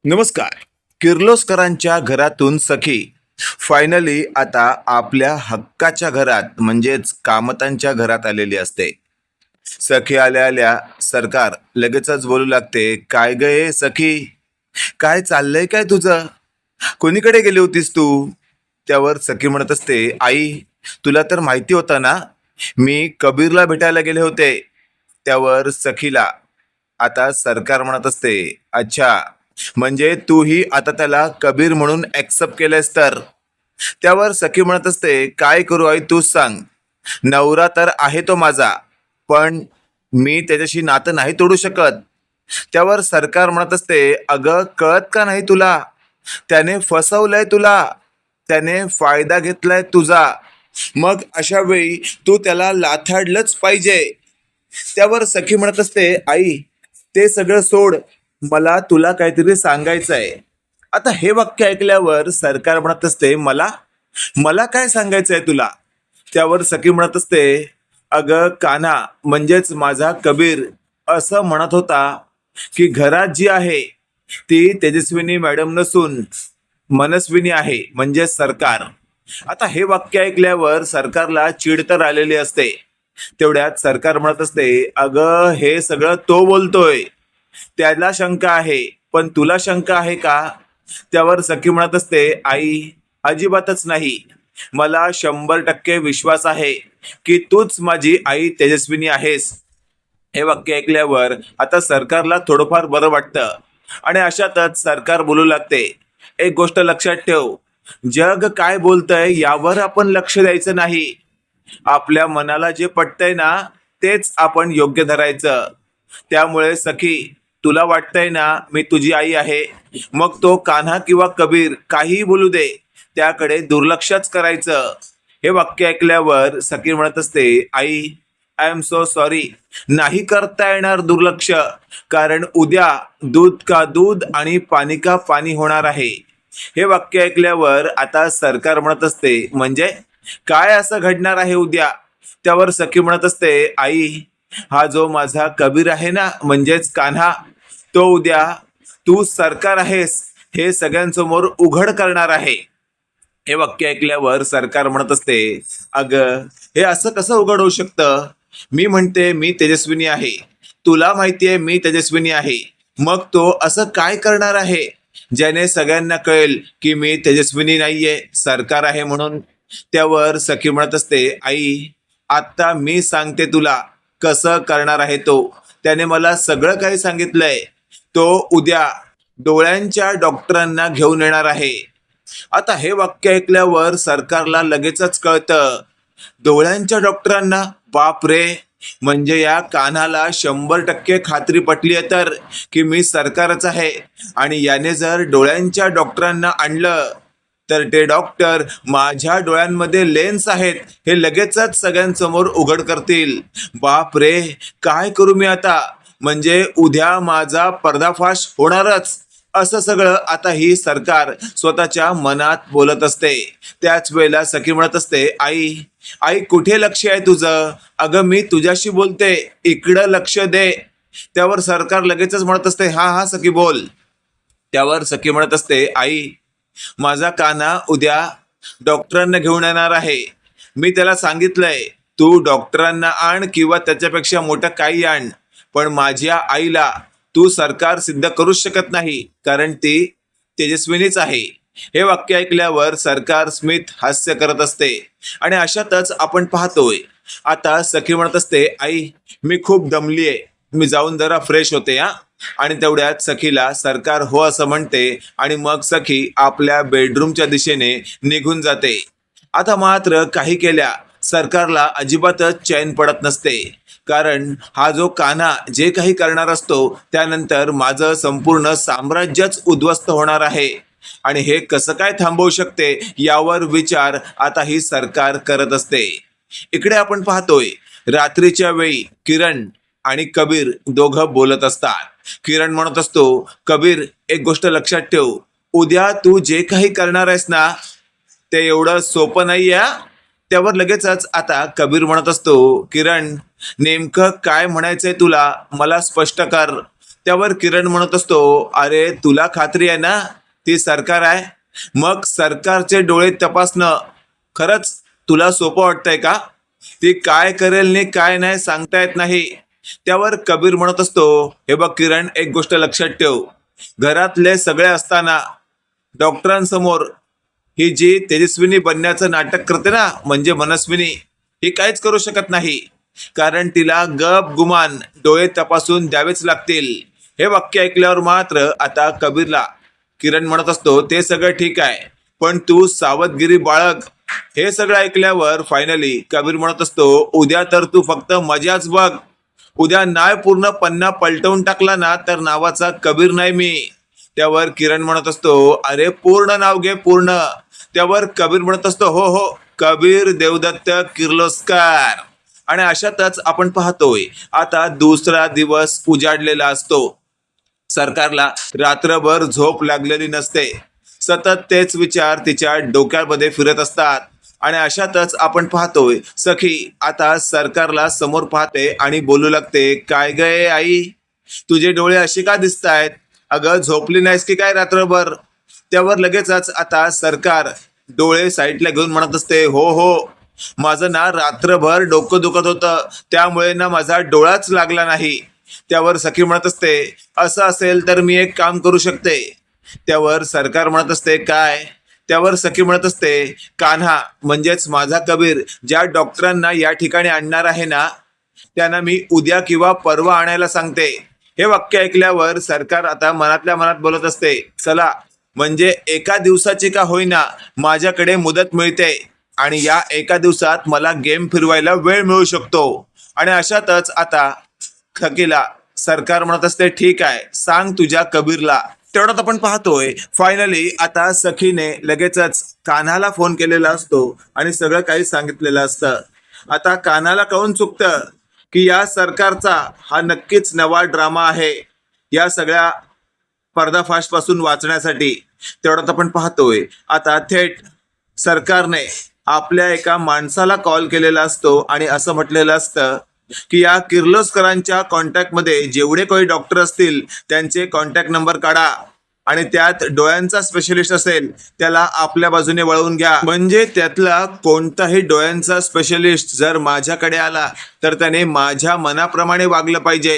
नमस्कार. किर्लोस्करांच्या घरातून सखी फायनली आता आपल्या हक्काच्या घरात म्हणजेच कामतांच्या घरात आलेली असते. सखी आल्या आल्या सरकार लगेचच बोलू लागते, काय गे सखी, काय चाललंय काय तुझं, कोणीकडे गेली होतीस तू? त्यावर सखी म्हणत असते, आई तुला तर माहिती होतं ना, मी कबीरला भेटायला गेले होते. त्यावर सखीला आता सरकार म्हणत असते, अच्छा, म्हणजे तूही आता त्याला कबीर म्हणून ऍक्सेप्ट केलंस तर? त्यावर सखी म्हणत असते, काय करू आई तूच सांग, नवरा तर आहे तो माझा, पण मी त्याच्याशी नातं नाही तोडू शकत. त्यावर सरकार म्हणत असते, अगं कळत का नाही तुला, त्याने फसवलंय तुला, त्याने फायदा घेतलाय तुझा, मग अशा वेळी तू त्याला लाथाडलंच पाहिजे. त्यावर सखी म्हणत असते, आई ते सगळं सोड, मला तुला काहीतरी सांगायचं आहे. आता हे वाक्य ऐकल्यावर सरकार म्हणत असते, मला मला काय सांगायचं आहे तुला? त्यावर सखी म्हणत असते, अगं कान्हा म्हणजेच माझा कबीर असं म्हणत होता की घरात जी आहे ती तेजस्विनी मॅडम नसून मनस्विनी आहे, म्हणजे सरकार. आता हे वाक्य ऐकल्यावर सरकारला चिड तर आलेली असते. तेवढ्यात सरकार म्हणत असते, अगं हे सगळं तो बोलतोय, त्याला शंका आहे, पण तुला शंका आहे का? त्यावर सखी म्हणत असते, आई अजिबातच नाही, मला 100% विश्वास आहे की तूच माझी आई तेजस्विनी आहेस. हे वाक्य ऐकल्यावर आता सरकारला थोडंफार बरं वाटतं आणि अशातच सरकार बोलू लागते, एक गोष्ट लक्षात ठेव, जग काय बोलतंय यावर आपण लक्ष द्यायचं नाही, आपल्या मनाला जे पटतंय ना तेच आपण योग्य धरायचं. त्यामुळे सखी, तुला वाटतंय ना मी तुझी आई आहे, मग तो कान्हा किंवा कबीर काहीही बोलू दे, त्याकडे दुर्लक्षच करायचं. हे वाक्य ऐकल्यावर सखी म्हणत असते, आई आय एम सो सॉरी, नाही करता येणार दुर्लक्ष, कारण उद्या दूध का दूध आणि पाणी का पाणी होणार आहे. हे वाक्य ऐकल्यावर आता सरकार म्हणत असते, म्हणजे काय असं घडणार आहे उद्या? त्यावर सखी म्हणत असते, आई हा जो माझा कबीर आहे ना म्हणजेच कान्हा, तो उद्या तू सरकार आहेस हे सगळ्यांसमोर उघड करणार आहे. हे वाक्य ऐकल्यावर सरकार म्हणत असते, अगं हे असं कसं उघड होऊ शकतं, मी म्हणते मी तेजस्विनी आहे, तुला माहितीये मी तेजस्विनी आहे, मग तो असं काय करणार आहे ज्याने सगळ्यांना कळेल की मी तेजस्विनी नाहीये, सरकार आहे म्हणून? त्यावर सखी म्हणत असते, आई आता मी सांगते तुला कसं करणार आहे तो, त्याने मला सगळं काही सांगितलंय, तो उद्या डोळ्यांच्या डॉक्टरांना घेऊन येणार आहे. आता हे वाक्य ऐकल्यावर सरकारला लगेचच कळतं, डोळ्यांच्या डॉक्टरांना, बाप रे, म्हणजे या कान्हाला 100% खात्री पटली आहे तर की मी सरकारच आहे, आणि याने जर डोळ्यांच्या डॉक्टरांना आणलं तर ते डॉक्टर माझ्या डोळ्यांमध्ये लेन्स आहेत हे लगेचच सगळ्यांसमोर उघड करतील. बाप रे, काय करू मी आता, म्हणजे उद्या माझा पर्दाफाश होणारच. असं सगळं आता ही सरकार स्वतःच्या मनात बोलत असते. त्याच वेळेला सखी म्हणत असते, आई आई कुठे लक्ष आहे तुझं, अगं मी तुझ्याशी बोलते, इकडं लक्ष दे. त्यावर सरकार लगेचच म्हणत असते, हा हा सखी बोल. त्यावर सखी म्हणत असते, आई माझा कान्हा उद्या डॉक्टरांना घेऊन येणार आहे, मी त्याला सांगितलंय तू डॉक्टरांना आण किंवा त्याच्यापेक्षा मोठं काही आण, पण माझ्या आईला तू सरकार सिद्ध करूच शकत नाही, कारण ती तेजस्विनीच आहे. हे वाक्य ऐकल्यावर सरकार स्मित हास्य करत असते आणि अशातच आपण पाहतोय आता सखी म्हणत असते, आई मी खूप दमलीये, मी जाऊन जरा फ्रेश होते हा. आणि तेवढ्यात सखीला सरकार हो असं म्हणते आणि मग सखी आपल्या बेडरूमच्या दिशेने निघून जाते. आता मात्र काही केल्या सरकारला अजिबातच चैन पडत नसते, कारण हा जो कान्हा जे काही करणार असतो त्यानंतर माझं संपूर्ण साम्राज्यच उद्ध्वस्त होणार आहे, आणि हे कसं काय थांबवू शकते यावर विचार आता ही सरकार करत असते. इकडे आपण पाहतोय रात्रीच्या वेळी किरण आणि कबीर दोघं बोलत असतात. किरण म्हणत असतो, कबीर एक गोष्ट लक्षात ठेव, उद्या तू जे काही करणार आहेस ना ते एवढं सोपं नाही आहे. त्यावर लगेचच आता कबीर म्हणत असतो, किरण नेमकं काय म्हणायचंय तुला मला स्पष्ट कर. त्यावर किरण म्हणत असतो, अरे तुला खात्री आहे ना ती सरकार आहे? मग सरकारचे डोळे तपासणं खरंच तुला सोपं वाटतंय का? ती काय करेल आणि काय नाही सांगता येत नाही. त्यावर कबीर म्हणत असतो, हे बघ किरण, एक गोष्ट लक्षात ठेव, घरातले सगळे असताना डॉक्टरांसमोर ही जी तेजस्विनी बनण्याचं नाटक करते ना, म्हणजे मनस्विनी, ही काहीच करू शकत नाही. कारण तिला गप गुमान डोळे तपासून द्यावेच लागतील. हे वाक्य ऐकल्यावर मात्र आता कबीरला किरण म्हणत असतो, ते सगळं ठीक आहे, पण तू सावधगिरी बाळग. हे सगळं ऐकल्यावर फायनली कबीर म्हणत असतो, उद्या तर तू फक्त मजाच बघ. उद्या नाही पूर्ण पन्ना पलटवून टाकला ना तर नावाचा कबीर नाही मी. त्यावर किरण म्हणत असतो, अरे पूर्ण नाव घे, पूर्ण. त्यावर कबीर म्हणत असतो, हो हो, कबीर देवदत्त किर्लोस्कर. आणि अशातच आपण पाहतोय आता दुसरा दिवस उजाडलेला असतो. सरकारला रात्रभर झोप लागलेली नसते. सतत तेच विचार तिच्या डोक्यामध्ये फिरत असतात. आणि अशातच आपण पाहतोय सखी आता सरकारला समोर पाहते आणि बोलू लागते, काय गय आई, तुझे डोळे असे का दिसतायत? अगं झोपली नाहीस की काय रात्रभर? त्यावर लगेचच आता सरकार डोळे साईडला घेऊन म्हणत असते, हो हो, माझं ना रात्रभर डोकं दुखत होतं, त्यामुळे ना माझा डोळाच लागला नाही. त्यावर सखी म्हणत असते, असं असेल तर मी एक काम करू शकते. त्यावर सरकार म्हणत असते, काय? त्यावर सखी म्हणत असते, कान्हा म्हणजेच माझा कबीर ज्या डॉक्टरांना या ठिकाणी आणणार आहे ना, त्यांना मी उद्या किंवा परवा आणायला सांगते. हे वाक्य ऐकल्यावर सरकार आता मनातल्या मनात बोलत असते, चला, म्हणजे एका दिवसाची का होईना माझ्याकडे मुदत मिळते आणि या एका दिवसात मला गेम फिरवायला वेळ मिळू शकतो. आणि अशातच आता सखीला सरकार म्हणत असते, ठीक आहे, सांग तुझ्या कबीरला. तेवढ्यात आपण पाहतोय फायनली आता सखीने लगेचच कान्हाला फोन केलेला असतो आणि सगळं काही सांगितलेलं असतं. आता कान्हाला कळून चुकतं की या सरकारचा हा नक्कीच नवा ड्रामा आहे या सगळ्या पर्दाफाश पासून वाचण्यासाठी. तेवढ्यात आपण पाहतोय आता थेट सरकारने आपल्या एका माणसाला कॉल केलेला असतो आणि असं म्हटलेलं असतं की या किर्लोस्करांच्या कॉन्टॅक्टमध्ये जेवढे काही डॉक्टर असतील त्यांचे कॉन्टॅक्ट नंबर काढा आणि त्यात डोळ्यांचा स्पेशलिस्ट असेल त्याला आपल्या बाजूने वळवून घ्या. म्हणजे त्यातला कोणताही डोळ्यांचा स्पेशलिस्ट जर माझ्याकडे आला तर त्याने माझ्या मनाप्रमाणे वागलं पाहिजे.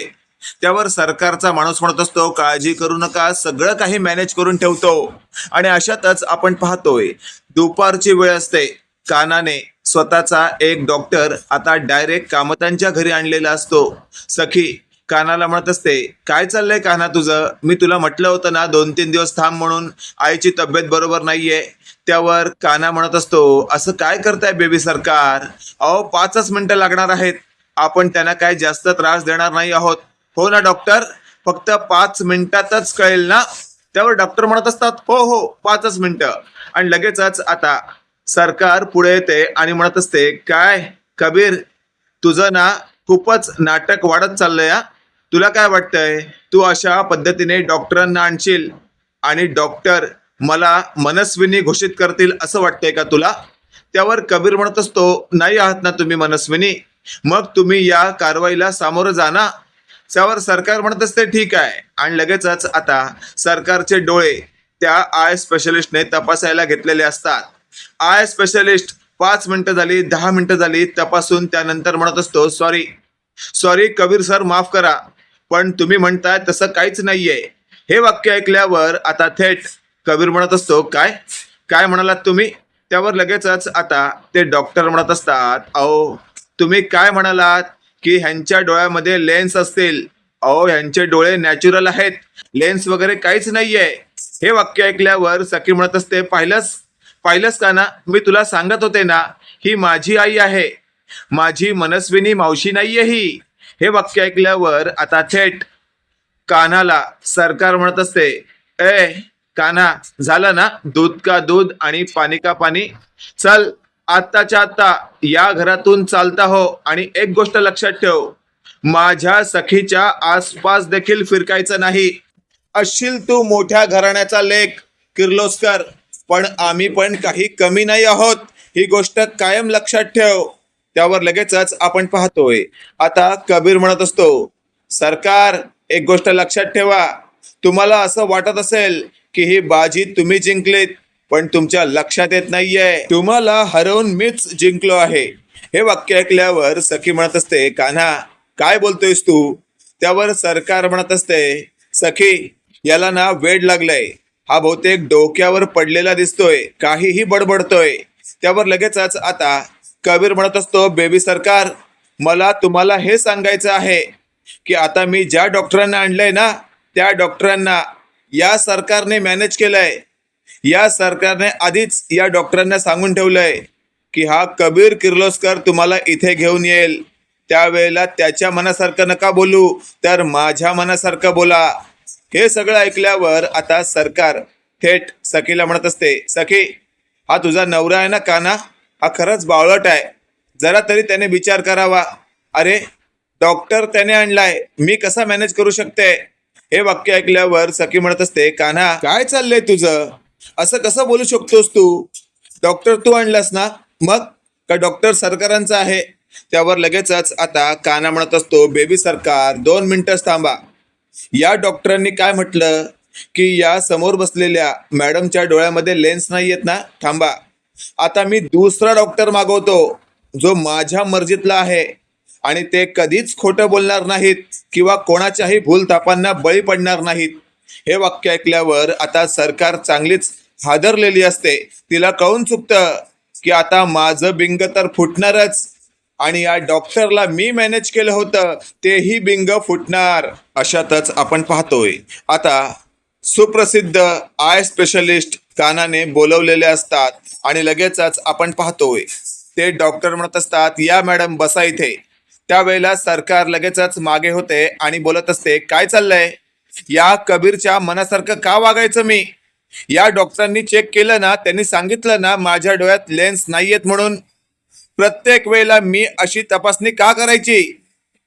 त्यावर सरकारचा माणूस म्हणत असतो, काळजी करू नका, सगळं काही मॅनेज करून ठेवतो. आणि अशातच आपण पाहतोय दुपारची वेळ असते. कानाने स्वतःचा एक डॉक्टर आता डायरेक्ट कामतांच्या घरी आणलेला असतो. सखी कानाला म्हणत असते, काय चाललंय कान्हा तुझं? मी तुला म्हटलं होतं ना 2-3 दिवस थांब म्हणून, आईची तब्येत बरोबर नाहीये. त्यावर कान्हा म्हणत असतो, असं काय करताय बेबी सरकार? अहो 5च मिनिटं लागणार आहेत, आपण त्यांना काय जास्त त्रास देणार नाही आहोत. हो ना डॉक्टर, फक्त 5 मिनिटातच कळेल ना? त्यावर डॉक्टर म्हणत असतात, हो हो 5च मिनिटं. आणि लगेचच आता सरकार पुढे येते आणि म्हणत असते, काय कबीर, तुझं ना खूपच नाटक वाढत चाललंय. तुला काय वाटतंय, तू अशा पद्धतीने डॉक्टरांना आणशील आणि डॉक्टर मला मनस्विनी घोषित करतील असं वाटतंय का तुला? त्यावर कबीर म्हणत असतो, नाही आहात ना तुम्ही मनस्विनी, मग तुम्ही या कारवाईला सामोरं जा ना. त्यावर सरकार म्हणत असते, ठीक आहे. आणि लगेचच आता सरकारचे डोळे त्या आय स्पेशलिस्टने तपासायला घेतलेले असतात. आय स्पेशलिस्ट 5 मिनिटं झाली, 10 मिनिटं झाली तपासून त्यानंतर म्हणत असतो, सॉरी कबीर सर, माफ करा, पण तुम्ही म्हणताय तसं काहीच नाहीये. हे वाक्य ऐकल्यावर आता थेट कबीर म्हणत असतो, काय काय म्हणालात तुम्ही? त्यावर लगेचच आता ते डॉक्टर म्हणत असतात, अहो तुम्ही काय म्हणालात की ह्यांच्या डोळ्यामध्ये लेन्स असतील? अहो ह्यांचे डोळे नॅचरल आहेत, लेन्स वगैरे काहीच नाहीये. हे वाक्य ऐकल्यावर सखी म्हणत असते, पाहिलंस का ना, मी तुला सांगत होते ना, ही माझी आई आहे, माझी मनस्विनी मावशी नाहीये ही. हे वाक्य ऐकल्यावर आता थेट कान्हाला सरकार म्हणत असते, ए कान्हा, झालं ना, दूध का दूध आणि पाणी का पाणी, चल आत्ताच्या आत्ता या घरातून चालता हो. आणि एक गोष्ट लक्षात ठेव, माझ्या सखीच्या आसपास देखील फिरकायचं नाही. असशील तू मोठ्या घराण्याचा लेक किर्लोस्कर, पण आम्ही पण काही कमी नाही आहोत, ही गोष्ट कायम लक्षात ठेव. त्यावर लगेचच आपण पाहतोय आता कबीर म्हणत असतो, सरकार एक गोष्ट लक्षात ठेवा, तुम्हाला असं वाटत असेल की ही बाजी तुम्ही जिंकलीत, पण तुमच्या लक्षात येत नाहीये तुम्हाला हरवून मीच जिंकलो आहे. हे वाक्य ऐकल्यावर सखी म्हणत असते, कान्हा काय बोलतोयस तू? त्यावर सरकार म्हणत असते, सखी याला ना वेड लागलंय, हा बहुतेक डोक्यावर पडलेला दिसतोय, काहीही बडबडतोय. त्यावर लगेचच आता कबीर म्हणत असतो, बेबी सरकार मला तुम्हाला हे सांगायचं आहे की आता मी ज्या डॉक्टरांना आणलंय ना, त्या डॉक्टरांना या सरकारने मॅनेज केलंय. या सरकारने आधीच या डॉक्टरांना सांगून ठेवलंय की हा कबीर किर्लोस्कर तुम्हाला इथे घेऊन येईल. त्यावेळेला त्याच्या मनासारखं नका बोलू, तर माझ्या मनासारखं बोला. हे सगळं ऐकल्यावर आता सरकार थेट सखीला म्हणत असते, सखी हा तुझा नवरा आहे ना कान्हा, हा खरंच बावळट आहे, जरा तरी त्याने विचार करावा. अरे डॉक्टर त्याने आणलाय, मी कसा मॅनेज करू शकते? हे वाक्य ऐकल्यावर सखी म्हणत असते, कान्हा काय चाललंय तुझं? असं कसं बोलू शकतोस तू? डॉक्टर तू आणलास ना, मग का डॉक्टर सरकारांचा आहे? त्यावर लगेचच आता कान्हा म्हणत असतो, बेबी सरकार 2 मिनिटं थांबा. या डॉक्टरांनी काय म्हटलं की या समोर बसलेल्या मॅडमच्या डोळ्यामध्ये लेन्स नाही आहेत ना, थांबा. आता मी दुसरा डॉक्टर मागवतो जो माझ्या मर्जीतला आहे आणि ते कधीच खोटं बोलणार नाहीत किंवा कोणाच्याही भूलथापांना बळी पडणार नाहीत. हे वाक्य ऐकल्यावर आता सरकार चांगलीच हादरलेली असते. तिला कळून चुकतं की आता माझं बिंग तर फुटणारच आणि या डॉक्टरला मी मॅनेज केलं होतं तेही बिंग फुटणार. अशातच आपण पाहतोय आता सुप्रसिद्ध आय स्पेशलिस्ट कानाने बोलवलेले असतात आणि लगेचच आपण पाहतोय ते डॉक्टर म्हणत असतात, या मॅडम बसा इथे. त्यावेळेला सरकार लगेचच मागे होते आणि बोलत असते, काय चाललंय? या कबीरच्या मनासारखं का वागायचं मी? या डॉक्टरांनी चेक केलं ना, त्यांनी सांगितलं ना माझ्या डोळ्यात लेन्स नाहीयेत म्हणून. प्रत्येक वेळेला मी अशी तपासणी का करायची?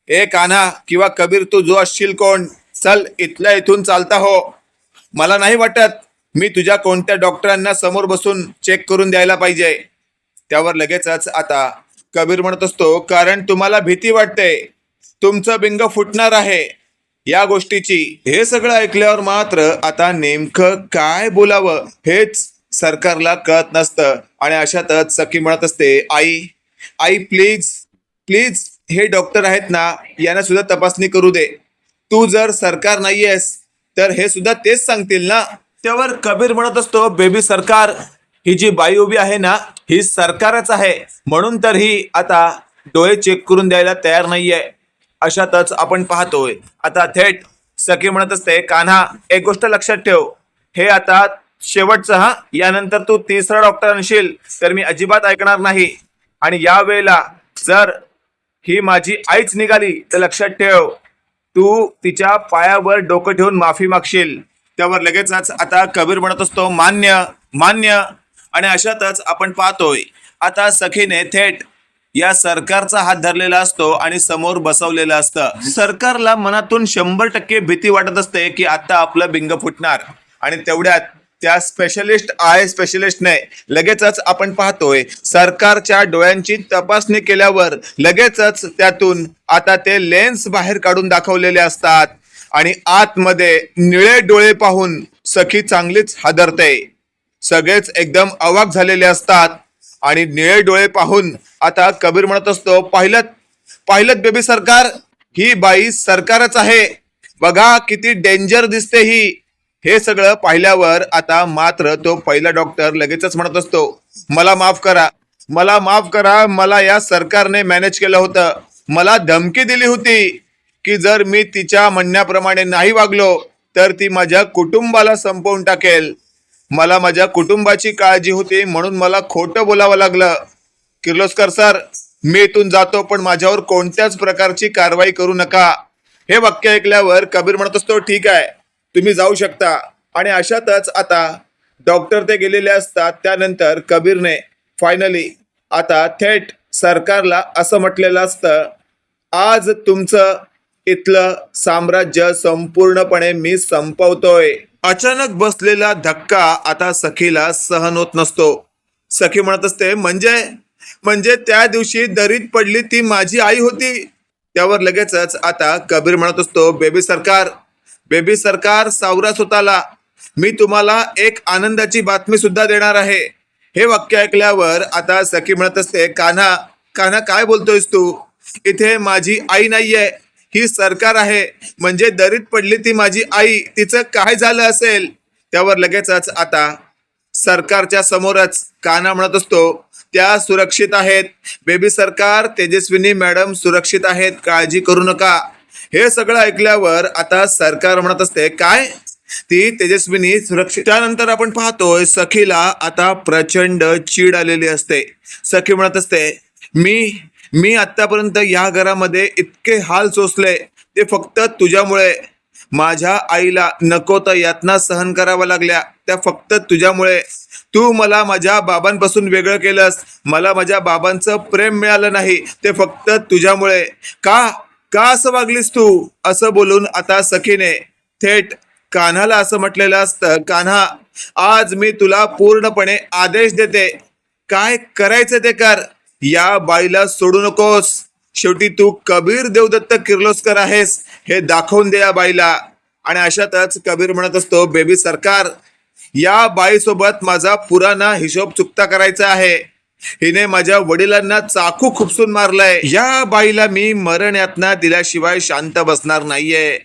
ए कान्हा किंवा कबीर तू जो असशील कोण, चल इथल्या इथून चालता हो. मला नाही वाटत मी तुझ्या कोणत्या डॉक्टरांना समोर बसून चेक करून द्यायला पाहिजे. त्यावर लगेचच आता कबीर म्हणत असतो, कारण तुम्हाला भीती वाटते, तुमचं बिंग फुटणार आहे या गोष्टीची. हे सगळं ऐकल्यावर मात्र आता नेमकं काय बोलावं हेच सरकारला कळत नसतं आणि अशातच सखी म्हणत असते, आई आई प्लीज प्लीज हे डॉक्टर आहेत ना, यांना सुद्धा तपासणी करू दे. तू जर सरकार नाहीयेस तर हे सुद्धा तेच सांगतील ना. त्यावर कबीर म्हणत असतो, बेबी सरकार ही जी बाई उभी आहे ना, ही सरकारच आहे, म्हणून तर ही आता डोळे चेक करून द्यायला तयार नाहीये. अशातच आपण पाहतोय आता थेट सखी म्हणत असते, कान्हा एक गोष्ट लक्षात ठेव, हे आता शेवटचं हा, यानंतर तू तिसरा डॉक्टर आणशील तर मी अजिबात ऐकणार नाही. आणि या वेळेला जर ही माझी आईच निघाली तर लक्षात ठेव, तू तिच्या पायावर डोकं ठेवून माफी मागशील. त्यावर लगेचच आता कबीर म्हणत असतो, मान्य मान्य. आणि अशातच आपण पाहतोय आता सखीने थेट या सरकारचा हात धरलेला असतो आणि समोर बसवलेलं असतं. सरकारला मनातून 100% भीती वाटत असते की आता आपलं बिंग फुटणार. आणि तेवढ्यात त्या आय स्पेशलिस्टने लगेचच आपण पाहतोय सरकारच्या डोळ्यांची तपासणी केल्यावर लगेचच त्यातून आता ते लेन्स बाहेर काढून दाखवलेले असतात आणि आतमध्ये निळे डोळे पाहून सखी चांगलीच हादरते. सगळेच एकदम अवाक झालेले असतात आणि निळे डोळे पाहून आता कबीर म्हणत असतो, पाहिलं बेबी सरकार, ही बाई सरकारच आहे, बघा किती डेंजर दिसते ही. हे सगळं पाहिल्यावर आता मात्र तो पहिला डॉक्टर लगेचच म्हणत असतो, मला माफ करा, मला माफ करा, मला या सरकारने मॅनेज केलं होतं. मला धमकी दिली होती की जर मी तिच्या म्हणण्याप्रमाणे नाही वागलो तर ती माझ्या कुटुंबाला संपवून टाकेल. मला माझ्या कुटुंबाची काळजी होती म्हणून मला खोटं बोलावं लागलं. किर्लोस्कर सर, मी इथून जातो, पण माझ्यावर कोणत्याच प्रकारची कारवाई करू नका. हे वाक्य ऐकल्यावर कबीर म्हणत असतो, ठीक आहे तुम्ही जाऊ शकता. आणि अशातच आता डॉक्टर ते गेलेले असतात. त्यानंतर कबीरने फायनली आता थेट सरकारला असं म्हटलेलं असतं, आज तुमचं इथलं साम्राज्य संपूर्णपणे मी संपवतोय. अचानक बसलेला धक्का आता सखीला सहन होत नसतो. सखी म्हणत असते, म्हणजे त्या दिवशी दरीत पडली ती माझी आई होती. त्यावर लगेचच आता कबीर म्हणत असतो, बेबी सरकार सावरा स्वतःला, मी तुम्हाला एक आनंदाची बातमी सुद्धा देणार आहे. हे वाक्य ऐकल्यावर आता सखी म्हणत असते, कान्हा कान्हा काय बोलतोयस तू? इथे माझी आई नाहीये, ही सरकार आहे. म्हणजे दरीत पडली ती माझी आई, तिचं काय झालं असेल? त्यावर लगेचच आता सरकारच्या समोरच कान्हा म्हणत असतो, त्या सुरक्षित आहेत. बेबी सरकार, तेजस्विनी मॅडम सुरक्षित आहेत, काळजी करू नका. हे सगळं ऐकल्यावर आता सरकार म्हणत असते, काय? ती तेजस्विनी सुरक्षित? त्यानंतर आपण पाहतोय सखीला आता प्रचंड चीड आलेली असते. सखी म्हणत असते, मी आतापर्यंत या घरामध्ये इतके हाल सोसले ते फक्त तुझ्यामुळे. माझ्या आईला नको तर यातना सहन कराव्या लागल्या त्या फक्त तुझ्यामुळे. तू मला माझ्या बाबांपासून वेगळं केलंस, मला माझ्या बाबांचं प्रेम मिळालं नाही ते फक्त तुझ्यामुळे. का का असं वागलीस तू? असं बोलून आता सखीने थेट कान्हाला असं म्हटलेलं असतं, कान्हा, आज मी तुला पूर्णपणे आदेश देते, काय करायचं ते कर. या बाईला सोडू नकोस. शेवटी तू कबीर देवदत्त किर्लोस्कर आहेस हे दाखवून दे या बाईला. आणि अशातच कबीर म्हणत असतो, बेबी सरकार, या बाईसोबत माझा पुराणा हिशोब चुकता करायचा आहे. हिने माझ्या वडिलांना चाकू खुपसून मारलाय. या बाईला मी मरण यातना दिल्याशिवाय शांत बसणार नाहीये.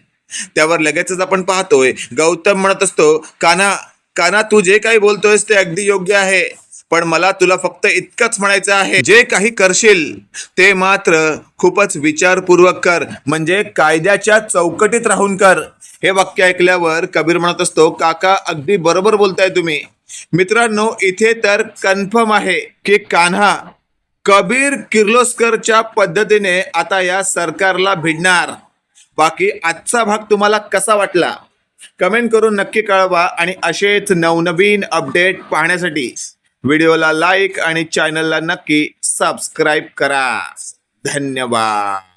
त्यावर लगेचच आपण पाहतोय गौतम म्हणत असतो, कान्हा तू जे काही बोलतोयस ते अगदी योग्य आहे, पण मला तुला फक्त इतकंच म्हणायचं आहे, जे काही करशील ते मात्र खूपच विचारपूर्वक कर, म्हणजे कायद्याच्या चौकटीत राहून कर. हे वाक्य ऐकल्यावर कबीर म्हणत असतो, काका अगदी बरोबर बोलताय तुम्ही. मित्रांनो, इथे तर कन्फर्म आहे की कान्हा कबीर किर्लोस्करच्या पद्धतीने आता या सरकारला भिडणार. बाकी आजचा भाग तुम्हाला कसा वाटला कमेंट करून नक्की कळवा. आणि असेच नवनवीन अपडेट पाहण्यासाठी व्हिडिओला लाईक आणि चॅनलला नक्की सबस्क्राईब करा. धन्यवाद.